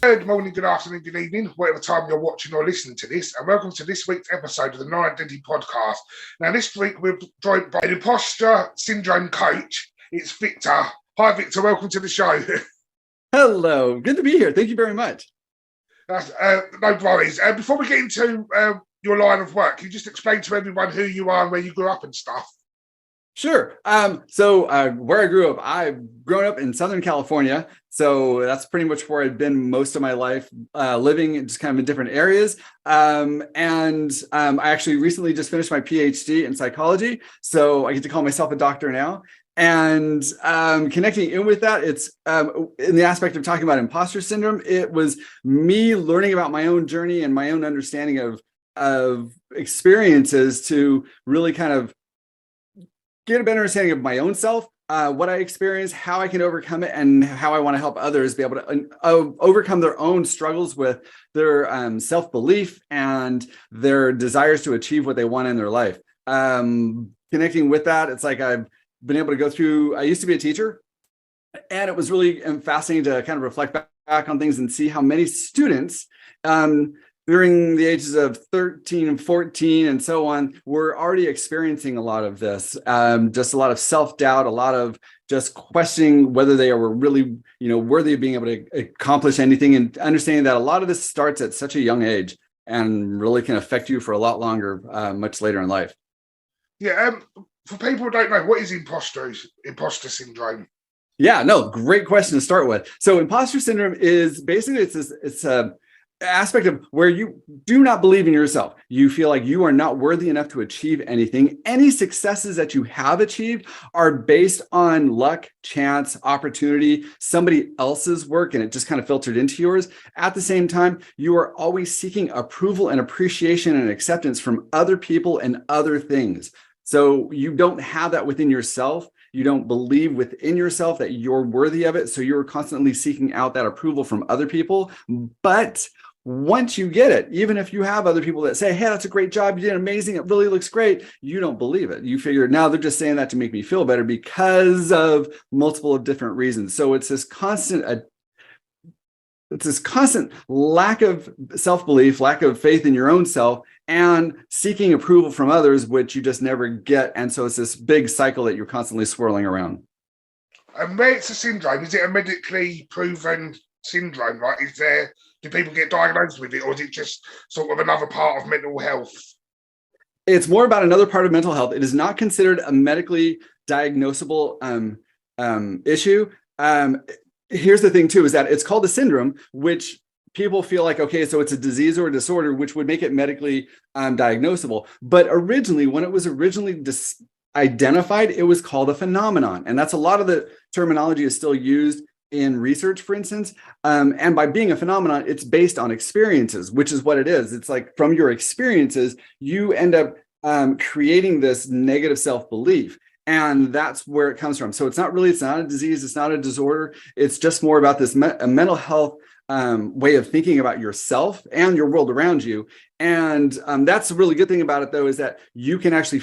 Good morning, good afternoon, good evening, whatever time you're watching or listening to this, and welcome to this week's episode of the Non-Identity podcast. Now, this week we're joined by an imposter syndrome coach. It's Victor. Hi, Victor. Welcome to the show. Hello. Good to be here. Thank you very much. No worries. Before we get into your line of work, can you just explain to everyone who you are and where you grew up and stuff? Sure. Where I grew up, I've grown up in Southern California. So that's pretty much where I've been most of my life, living just kind of in different areas. I actually recently just finished my PhD in psychology. So I get to call myself a doctor now. And connecting in with that, it's in the aspect of talking about imposter syndrome. It was me learning about my own journey and my own understanding of experiences to really kind of get a better understanding of my own self, what I experience, how I can overcome it, and how I want to help others be able to overcome their own struggles with their self-belief and their desires to achieve what they want in their life. Connecting with that, it's like I've been able to go through, I used to be a teacher, and it was really fascinating to kind of reflect back on things and see how many students during the ages of 13 and 14 and so on, we're already experiencing a lot of this, just a lot of self-doubt, a lot of just questioning whether they were really, worthy of being able to accomplish anything, and understanding that a lot of this starts at such a young age and really can affect you for a lot longer, much later in life. Yeah. For people who don't know, what is imposter syndrome? Yeah, no, great question to start with. So imposter syndrome is basically, it's a aspect of where you do not believe in yourself. You feel like you are not worthy enough to achieve anything. Any successes that you have achieved are based on luck, chance, opportunity, somebody else's work, and it just kind of filtered into yours. At the same time, you are always seeking approval and appreciation and acceptance from other people and other things. So you don't have that within yourself. You don't believe within yourself that you're worthy of it. So you're constantly seeking out that approval from other people. But once you get it, even if you have other people that say, hey, that's a great job, you did amazing, it really looks great, you don't believe it. You figure, now they're just saying that to make me feel better because of multiple different reasons. So it's this constant lack of self-belief, lack of faith in your own self, and seeking approval from others, which you just never get. And so it's this big cycle that you're constantly swirling around. And where it's a syndrome, is it a medically proven syndrome? Like, do people get diagnosed with it, or is it just sort of another part of mental health? It's more about another part of mental health. It is not considered a medically diagnosable issue. Here's the thing too, is that it's called a syndrome, which people feel like, okay, so it's a disease or a disorder, which would make it medically diagnosable. But originally, when it was identified, it was called a phenomenon. And that's a lot of the terminology is still used in research, for instance. And by being a phenomenon, it's based on experiences, which is what it is. It's like from your experiences, you end up creating this negative self-belief. And that's where it comes from. So it's not a disease, it's not a disorder. It's just more about this mental health way of thinking about yourself and your world around you. And that's a really good thing about it, though, is that you can actually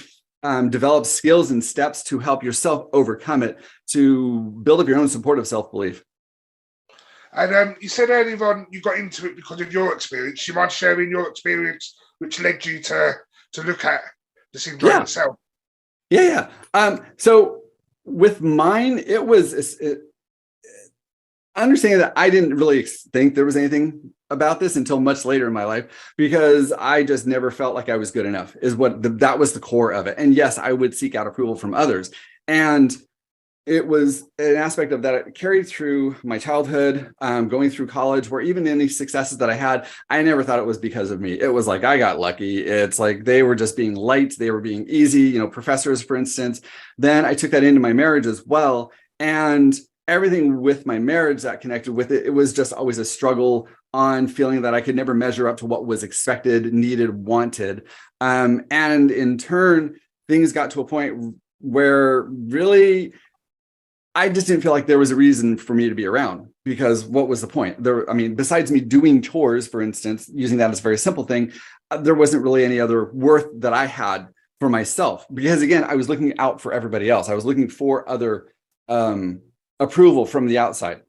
develop skills and steps to help yourself overcome it, to build up your own supportive self-belief. And you said earlier on you got into it because of your experience. You mind sharing your experience, which led you to look at the syndrome itself? Yeah. So with mine, it was understanding that I didn't really think there was anything about this until much later in my life, because I just never felt like I was good enough, that was the core of it. And yes, I would seek out approval from others. And it was an aspect of that it carried through my childhood, going through college, where even any successes that I had, I never thought it was because of me. It was like, I got lucky. It's like they were just being light. They were being easy, professors, for instance. Then I took that into my marriage as well. And everything with my marriage that connected with it, it was just always a struggle on feeling that I could never measure up to what was expected, needed, wanted. And in turn, things got to a point where really I just didn't feel like there was a reason for me to be around, because what was the point? Besides me doing chores, for instance, using that as a very simple thing, there wasn't really any other worth that I had for myself. Because again, I was looking out for everybody else. I was looking for other approval from the outside.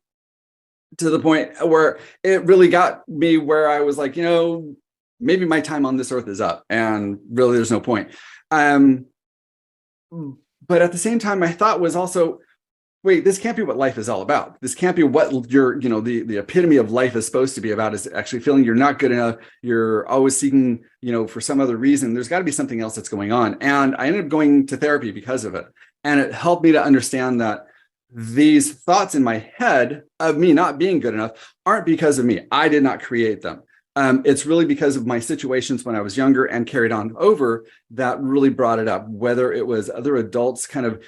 to the point where it really got me where I was like, maybe my time on this earth is up and really there's no point. But at the same time, my thought was also, wait, this can't be what life is all about. This can't be what the epitome of life is supposed to be about, is actually feeling you're not good enough. You're always seeking, for some other reason. There's got to be something else that's going on. And I ended up going to therapy because of it. And it helped me to understand that these thoughts in my head of me not being good enough aren't because of me. I did not create them. It's really because of my situations when I was younger and carried on over that really brought it up, whether it was other adults kind of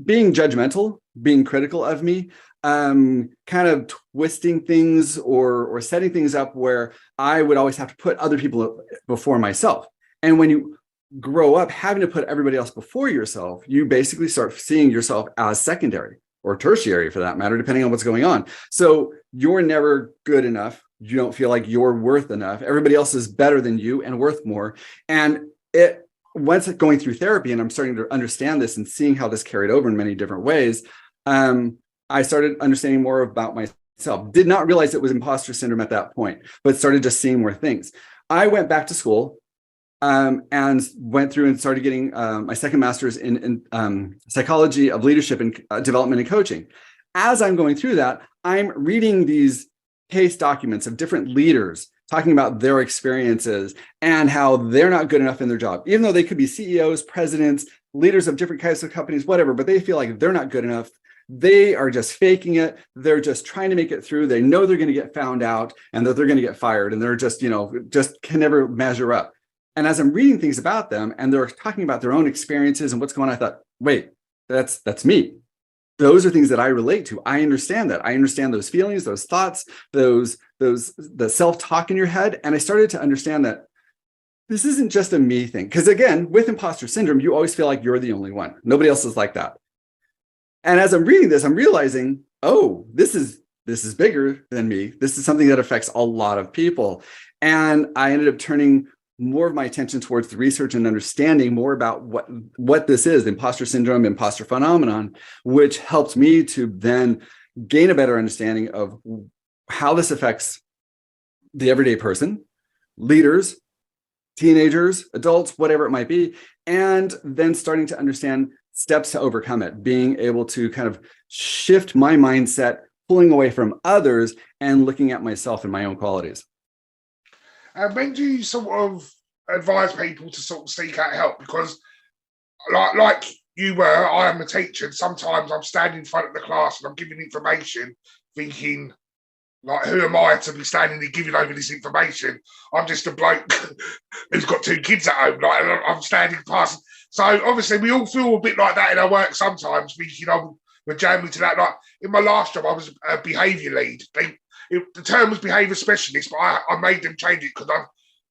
being judgmental, being critical of me, kind of twisting things or setting things up where I would always have to put other people before myself. And when you grow up having to put everybody else before yourself, you basically start seeing yourself as secondary or tertiary for that matter, depending on what's going on. So you're never good enough. You don't feel like you're worth enough. Everybody else is better than you and worth more. And once going through therapy and I'm starting to understand this and seeing how this carried over in many different ways, I started understanding more about myself. Did not realize it was imposter syndrome at that point, but started just seeing more things. I went back to school and went through and started getting my second master's in psychology of leadership and development and coaching. As I'm going through that, I'm reading these case documents of different leaders talking about their experiences and how they're not good enough in their job, even though they could be CEOs, presidents, leaders of different kinds of companies, whatever, but they feel like they're not good enough. They are just faking it. They're just trying to make it through. They know they're going to get found out and that they're going to get fired, and they're just, just can never measure up. And as I'm reading things about them and they're talking about their own experiences and what's going on, I thought, wait, that's me. Those are things that I relate to. I understand that. I understand those feelings, those thoughts, the self-talk in your head. And I started to understand that this isn't just a me thing. Because again, with imposter syndrome, you always feel like you're the only one. Nobody else is like that. And as I'm reading this, I'm realizing, oh, this is bigger than me. This is something that affects a lot of people. And I ended up turning more of my attention towards the research and understanding more about what this is, the imposter syndrome, imposter phenomenon, which helped me to then gain a better understanding of how this affects the everyday person, leaders, teenagers, adults, whatever it might be, and then starting to understand steps to overcome it, being able to kind of shift my mindset, pulling away from others and looking at myself and my own qualities. And when do you sort of advise people to sort of seek out help? Because like you were, I am a teacher, and sometimes I'm standing in front of the class and I'm giving information thinking, like, who am I to be standing there giving over this information? I'm just a bloke who's got 2 kids at home, like, and I'm standing past. So obviously we all feel a bit like that in our work sometimes, thinking, we're jamming to that. Like in my last job, I was a behaviour lead. The term was behaviour specialist, but I made them change it because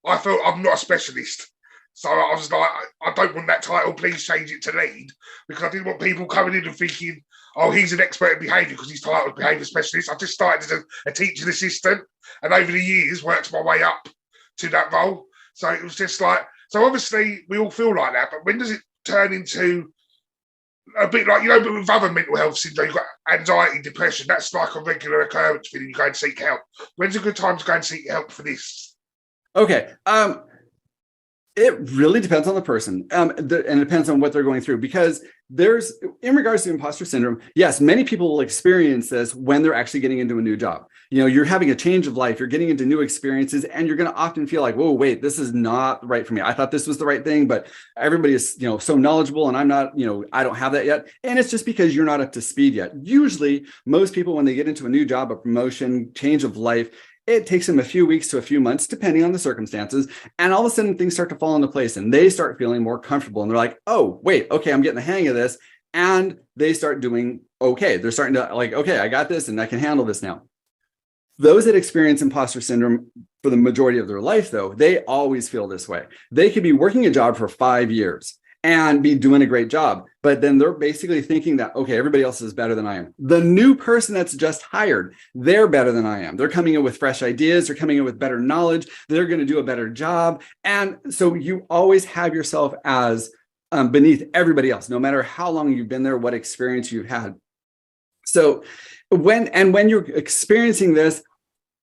I felt I'm not a specialist. So I was like, I don't want that title, please change it to lead, because I didn't want people coming in and thinking, oh, he's an expert in behaviour because he's titled behaviour specialist. I just started as a teaching assistant and over the years worked my way up to that role. So it was just like, so obviously we all feel like that, but when does it turn into a bit like, but with other mental health syndrome, you've got anxiety, depression, that's like a regular occurrence for you go and seek help. When's a good time to go and seek help for this? Okay. It really depends on the person, and it depends on what they're going through, because in regards to imposter syndrome, yes, many people will experience this when they're actually getting into a new job. You're having a change of life, you're getting into new experiences, and you're going to often feel like, whoa, wait, this is not right for me. I thought this was the right thing, but everybody is, so knowledgeable and I'm not, I don't have that yet. And it's just because you're not up to speed yet. Usually most people, when they get into a new job, a promotion, change of life, it takes them a few weeks to a few months, depending on the circumstances. And all of a sudden things start to fall into place and they start feeling more comfortable. And they're like, oh, wait, okay, I'm getting the hang of this. And they start doing okay. They're starting to like, okay, I got this and I can handle this now. Those that experience imposter syndrome for the majority of their life, though, they always feel this way. They could be working a job for 5 years and be doing a great job, but then they're basically thinking that, okay, everybody else is better than I am. The new person that's just hired, they're better than I am. They're coming in with fresh ideas. They're coming in with better knowledge. They're going to do a better job. And so you always have yourself as beneath everybody else, no matter how long you've been there, what experience you've had. So when you're experiencing this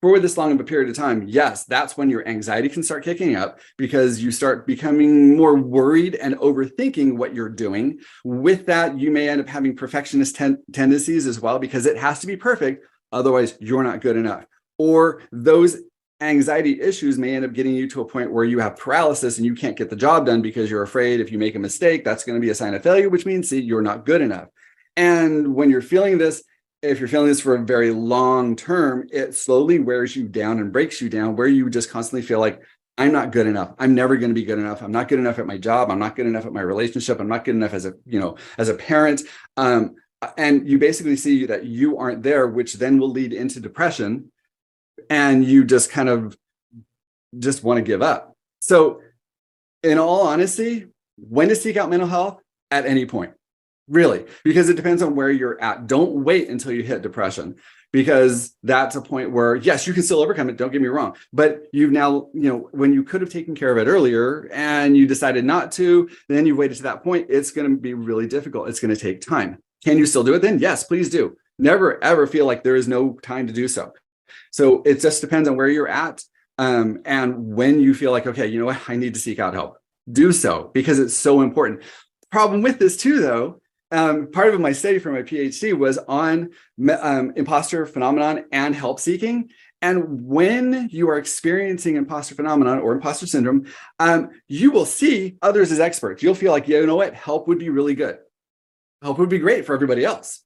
for this long of a period of time, yes, that's when your anxiety can start kicking up, because you start becoming more worried and overthinking what you're doing. With that, you may end up having perfectionist tendencies as well, because it has to be perfect. Otherwise, you're not good enough. Or those anxiety issues may end up getting you to a point where you have paralysis and you can't get the job done because you're afraid if you make a mistake, that's going to be a sign of failure, which means, see, you're not good enough. And when you're feeling this, if you're feeling this for a very long term, it slowly wears you down and breaks you down, where you just constantly feel like, I'm not good enough. I'm never going to be good enough. I'm not good enough at my job. I'm not good enough at my relationship. I'm not good enough as a parent. And you basically see that you aren't there, which then will lead into depression. And you just kind of just want to give up. So in all honesty, when to seek out mental health? At any point. Really, because it depends on where you're at. Don't wait until you hit depression, because that's a point where, yes, you can still overcome it. Don't get me wrong. But you've now, when you could have taken care of it earlier and you decided not to, then you waited to that point. It's going to be really difficult. It's going to take time. Can you still do it then? Yes, please do. Never, ever feel like there is no time to do so. So it just depends on where you're at. And when you feel like, okay, you know what, I need to seek out help, do so, because it's so important. Problem with this too, though, part of my study for my PhD was on imposter phenomenon and help seeking. And when you are experiencing imposter phenomenon or imposter syndrome, you will see others as experts. You'll feel like, you know what, help would be really good. Help would be great for everybody else.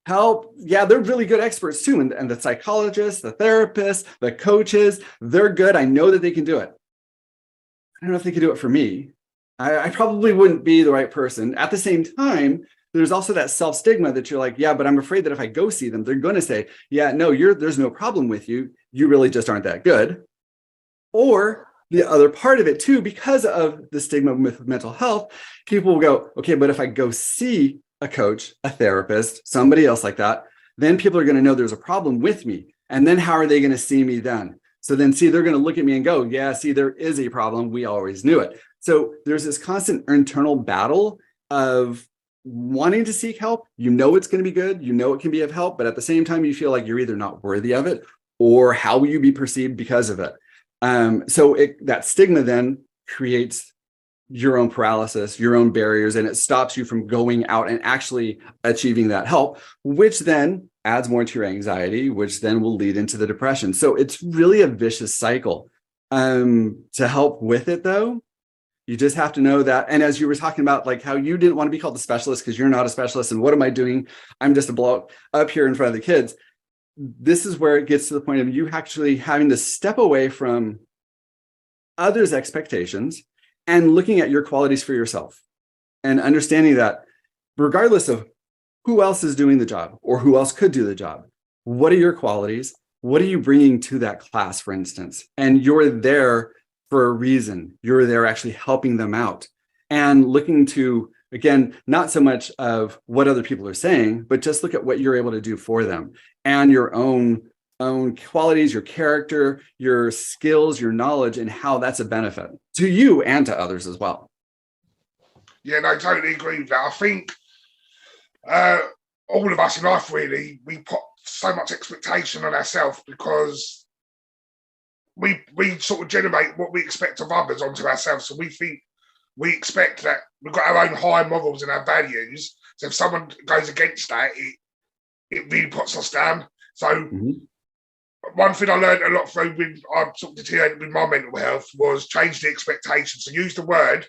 Help, yeah, they're really good experts too. And the psychologists, the therapists, the coaches, they're good. I know that they can do it. I don't know if they can do it for me. I probably wouldn't be the right person. At the same time, there's also that self-stigma that you're like, yeah, but I'm afraid that if I go see them, they're going to say, yeah, no, there's no problem with you. You really just aren't that good. Or the other part of it too, because of the stigma with mental health, people will go, okay, but if I go see a coach, a therapist, somebody else like that, then people are going to know there's a problem with me. And then how are they going to see me then? So then, see, they're going to look at me and go, yeah, see, there is a problem. We always knew it. So there's this constant internal battle of wanting to seek help. You know it's going to be good. You know it can be of help. But at the same time, you feel like you're either not worthy of it, or how will you be perceived because of it? So that stigma then creates your own paralysis, your own barriers, and it stops you from going out and actually achieving that help, which then adds more to your anxiety, which then will lead into the depression. So it's really a vicious cycle. To help with it, though, you just have to know that. And as you were talking about, like how you didn't want to be called a specialist because you're not a specialist, and what am I doing? I'm just a bloke up here in front of the kids. This is where it gets to the point of you actually having to step away from others' expectations and looking at your qualities for yourself, and understanding that regardless of who else is doing the job or who else could do the job, what are your qualities? What are you bringing to that class, for instance? And you're there for a reason. You're there actually helping them out, and looking to, again, not so much of what other people are saying, but just look at what you're able to do for them and your own qualities, your character, your skills, your knowledge, and how that's a benefit to you and to others as well. Yeah, no, I totally agree with that. I think all of us in life, really, we put so much expectation on ourselves because we sort of generate what we expect of others onto ourselves. So we expect that we've got our own high morals and our values. So if someone goes against that, it really puts us down. So one thing I learned a lot from when I talked to TA with my mental health was change the expectations. So use the word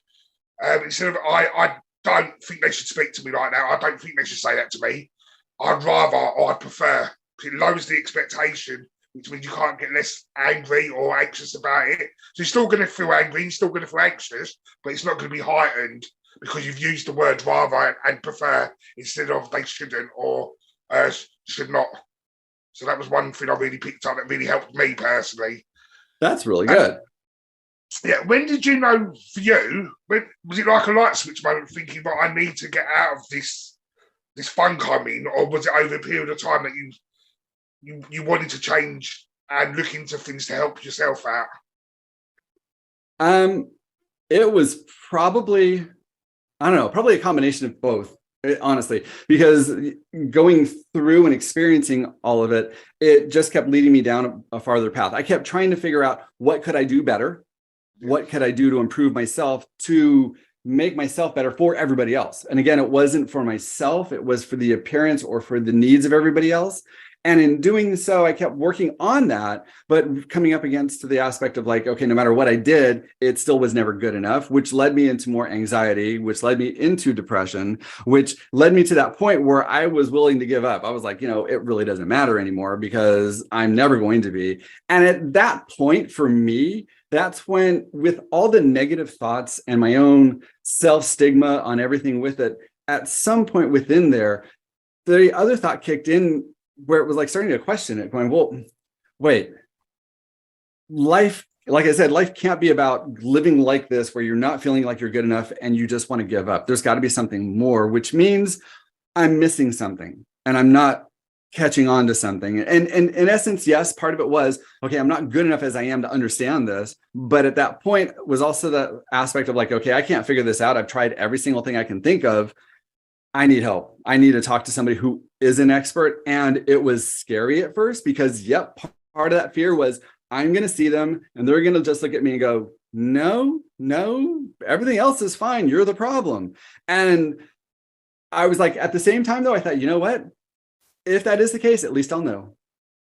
instead of I don't think they should speak to me like that. I don't think they should say that to me. I'd rather, or I'd prefer. It lowers the expectation, which means you can't get less angry or anxious about it. So you're still going to feel angry, you're still going to feel anxious, but it's not going to be heightened because you've used the word rather and prefer instead of they shouldn't or should not. So that was one thing I really picked up that really helped me personally. That's really good. Yeah. When did you know for you, was it like a light switch moment thinking that I need to get out of this funk I'm in, or was it over a period of time that you wanted to change and look into things to help yourself out? It was probably a combination of both. Honestly, because going through and experiencing all of it, it just kept leading me down a farther path. I kept trying to figure out, what could I do better? What could I do to improve myself, to make myself better for everybody else? And again, it wasn't for myself, it was for the appearance or for the needs of everybody else. And in doing so, I kept working on that, but coming up against the aspect of like, okay, no matter what I did, it still was never good enough, which led me into more anxiety, which led me into depression, which led me to that point where I was willing to give up. I was like, it really doesn't matter anymore because I'm never going to be. And at that point for me, that's when, with all the negative thoughts and my own self-stigma on everything with it, at some point within there, the other thought kicked in, where it was like starting to question it, going, well, wait, life, like I said, life can't be about living like this, where you're not feeling like you're good enough and you just want to give up. There's got to be something more, which means I'm missing something and I'm not catching on to something. And in essence, yes, part of it was, okay, I'm not good enough as I am to understand this. But at that point was also the aspect of like, okay, I can't figure this out. I've tried every single thing I can think of. I need help. I need to talk to somebody who is an expert. And it was scary at first because, yep, part of that fear was, I'm going to see them and they're going to just look at me and go, no, everything else is fine. You're the problem. And I was like, at the same time, though, I thought, you know what? If that is the case, at least I'll know.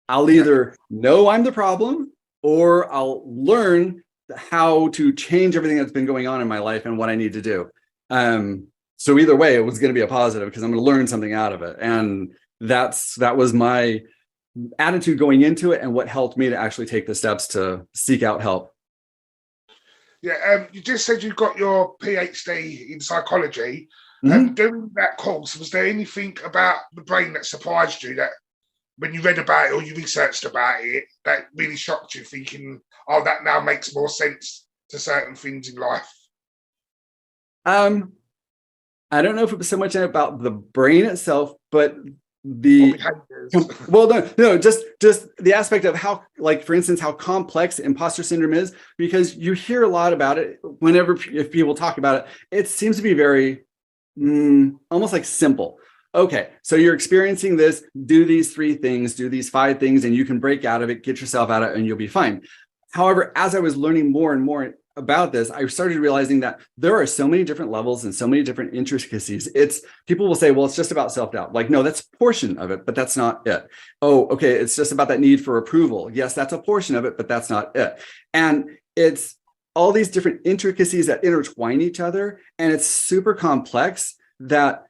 I'll either know I'm the problem or I'll learn how to change everything that's been going on in my life and what I need to do. So either way, it was going to be a positive because I'm going to learn something out of it. And that was my attitude going into it and what helped me to actually take the steps to seek out help. Yeah, you just said you got your PhD in psychology. Mm-hmm. During that course, was there anything about the brain that surprised you, that when you read about it or you researched about it, that really shocked you, thinking, oh, that now makes more sense to certain things in life? I don't know if it was so much about the brain itself, but just the aspect of how, like, for instance, how complex imposter syndrome is, because you hear a lot about it if people talk about it, it seems to be very almost like simple. Okay, so you're experiencing this, do these 3 things, do these 5 things, and you can break out of it, get yourself out of it, and you'll be fine. However, as I was learning more and more about this, I started realizing that there are so many different levels and so many different intricacies. People will say, well, it's just about self-doubt. Like, no, that's a portion of it, but that's not it. Oh, okay, it's just about that need for approval. Yes, that's a portion of it, but that's not it. And it's all these different intricacies that intertwine each other. And it's super complex that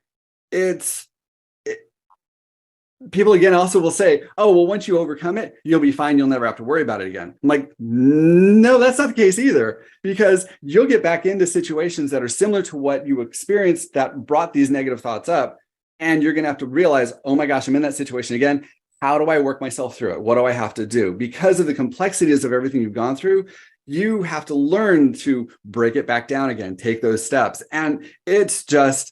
people again also will say, oh, well, once you overcome it, you'll be fine. You'll never have to worry about it again. I'm like, no, that's not the case either, because you'll get back into situations that are similar to what you experienced that brought these negative thoughts up. And you're going to have to realize, oh my gosh, I'm in that situation again. How do I work myself through it? What do I have to do? Because of the complexities of everything you've gone through, you have to learn to break it back down again, take those steps. And it's just,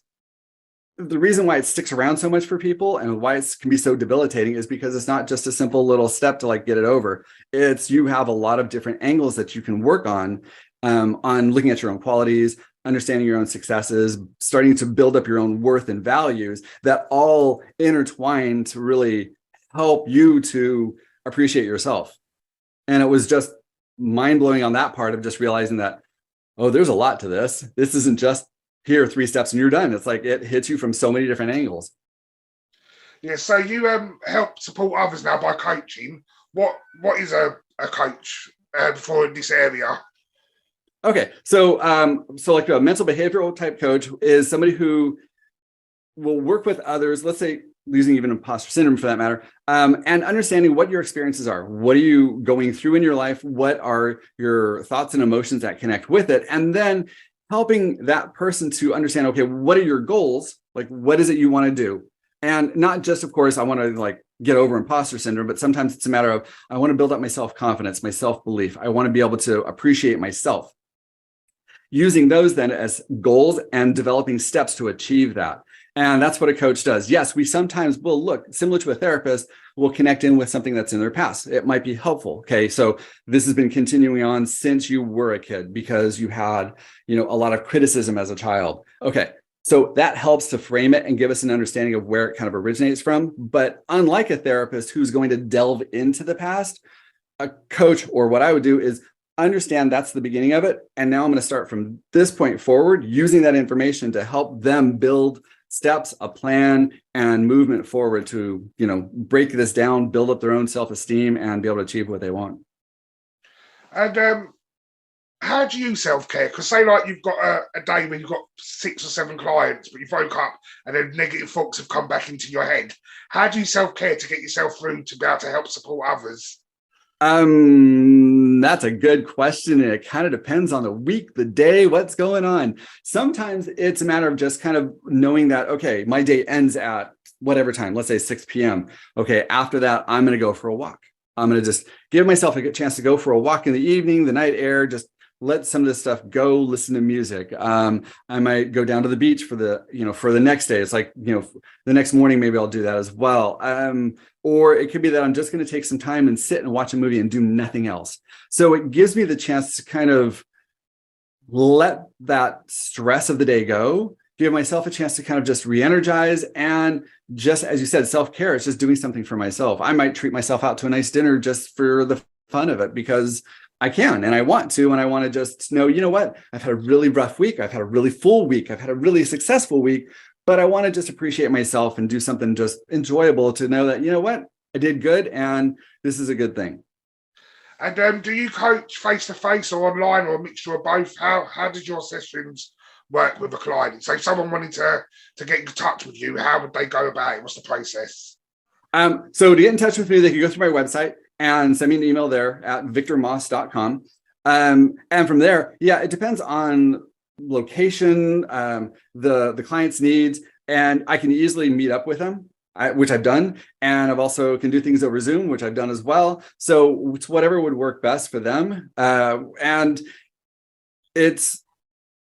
the reason why it sticks around so much for people and why it can be so debilitating is because it's not just a simple little step to like get it over. You have a lot of different angles that you can work on looking at your own qualities, understanding your own successes, starting to build up your own worth and values that all intertwine to really help you to appreciate yourself. And it was just mind-blowing on that part of just realizing that, oh, there's a lot to this. This isn't just here 3 steps and you're done. It's like it hits you from so many different angles. Yeah, so you help support others now by coaching. What is a coach for this area? Okay, so like a mental behavioral type coach is somebody who will work with others, let's say using even imposter syndrome for that matter, and understanding what your experiences are. What are you going through in your life? What are your thoughts and emotions that connect with it? And then helping that person to understand, okay, what are your goals? Like, what is it you want to do? And not just, of course, I want to like get over imposter syndrome, but sometimes it's a matter of, I want to build up my self-confidence, my self-belief. I want to be able to appreciate myself. Using those then as goals and developing steps to achieve that. And that's what a coach does. Yes, we sometimes will look similar to a therapist, will connect in with something that's in their past. It might be helpful. Okay, so this has been continuing on since you were a kid because you had, a lot of criticism as a child. Okay, So that helps to frame it and give us an understanding of where it kind of originates from. But unlike a therapist who's going to delve into the past, a coach, or what I would do, is understand that's the beginning of it. And now I'm going to start from this point forward, using that information to help them build steps, a plan, and movement forward to, break this down, build up their own self-esteem, and be able to achieve what they want. And how do you self-care? Because say like you've got a day where you've got 6 or 7 clients, but you woke up and then negative thoughts have come back into your head. How do you self-care to get yourself through to be able to help support others? That's a good question. And it kind of depends on the week, the day, what's going on. Sometimes it's a matter of just kind of knowing that, okay, my day ends at whatever time, let's say 6 p.m. Okay, after that, I'm going to go for a walk. I'm going to just give myself a good chance to go for a walk in the evening, the night air, just let some of this stuff go, listen to music. I might go down to the beach for the next day. It's like, the next morning, maybe I'll do that as well. Or it could be that I'm just going to take some time and sit and watch a movie and do nothing else. So it gives me the chance to kind of let that stress of the day go, give myself a chance to kind of just re-energize. And just as you said, self-care, it's just doing something for myself. I might treat myself out to a nice dinner just for the fun of it, because I can and I want to, and I want to just know, you know what, I've had a really rough week. I've had a really full week. I've had a really successful week, but I want to just appreciate myself and do something just enjoyable to know that, you know what, I did good and this is a good thing. And do you coach face-to-face or online or a mixture of both? How did your sessions work with a client? So if someone wanted to get in touch with you, how would they go about it? What's the process? So to get in touch with me, they can go through my website and send me an email there at victormoss.com. And from there, it depends on location, the client's needs, and I can easily meet up with them, which I've done. And I've also can do things over Zoom, which I've done as well. So it's whatever would work best for them. And it's,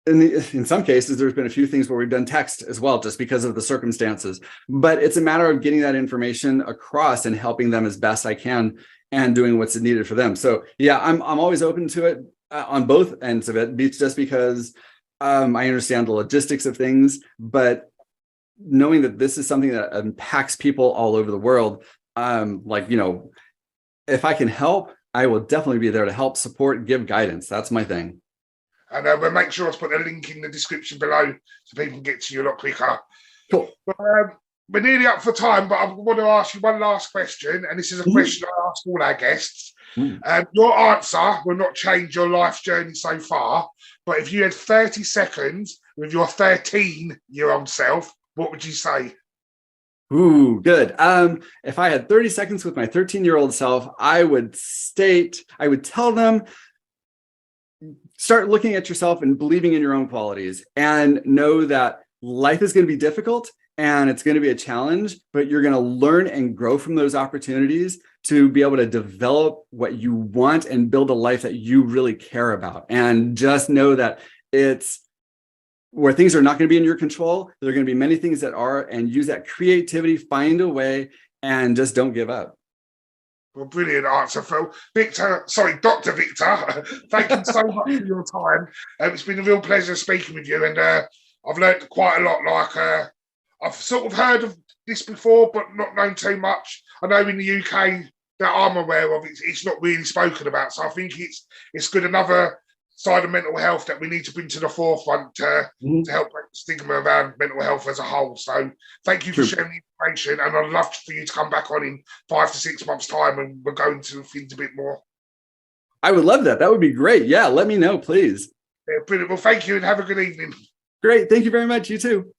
in some cases, there's been a few things where we've done text as well, just because of the circumstances. But it's a matter of getting that information across and helping them as best I can and doing what's needed for them. So I'm always open to it on both ends of it, just because I understand the logistics of things, but knowing that this is something that impacts people all over the world, if I can help, I will definitely be there to help, support, give guidance. That's my thing. And we'll make sure to put a link in the description below so people can get to you a lot quicker. Cool. But, we're nearly up for time, but I want to ask you one last question, and this is a question I ask all our guests. Your answer will not change your life's journey so far, but if you had 30 seconds with your 13-year-old self, what would you say? Ooh, good. If I had 30 seconds with my 13-year-old self, I would tell them, start looking at yourself and believing in your own qualities, and know that life is going to be difficult and it's going to be a challenge, but you're going to learn and grow from those opportunities to be able to develop what you want and build a life that you really care about. And just know that it's where things are not going to be in your control. There are going to be many things that are, and use that creativity, find a way, and just don't give up. Well, brilliant answer, Phil. Dr. Victor, thank you so much for your time. It's been a real pleasure speaking with you, and I've learned quite a lot. I've sort of heard of this before, but not known too much. I know in the UK that I'm aware of, it's not really spoken about. So I think it's good, another side of mental health that we need to bring to the forefront to help break the stigma around mental health as a whole. So thank you for sharing the information, and I'd love for you to come back on in 5 to 6 months' time and we'll go into things a bit more. I would love that. That would be great. Yeah, let me know, please. Yeah, brilliant. Well, thank you and have a good evening. Great. Thank you very much. You too.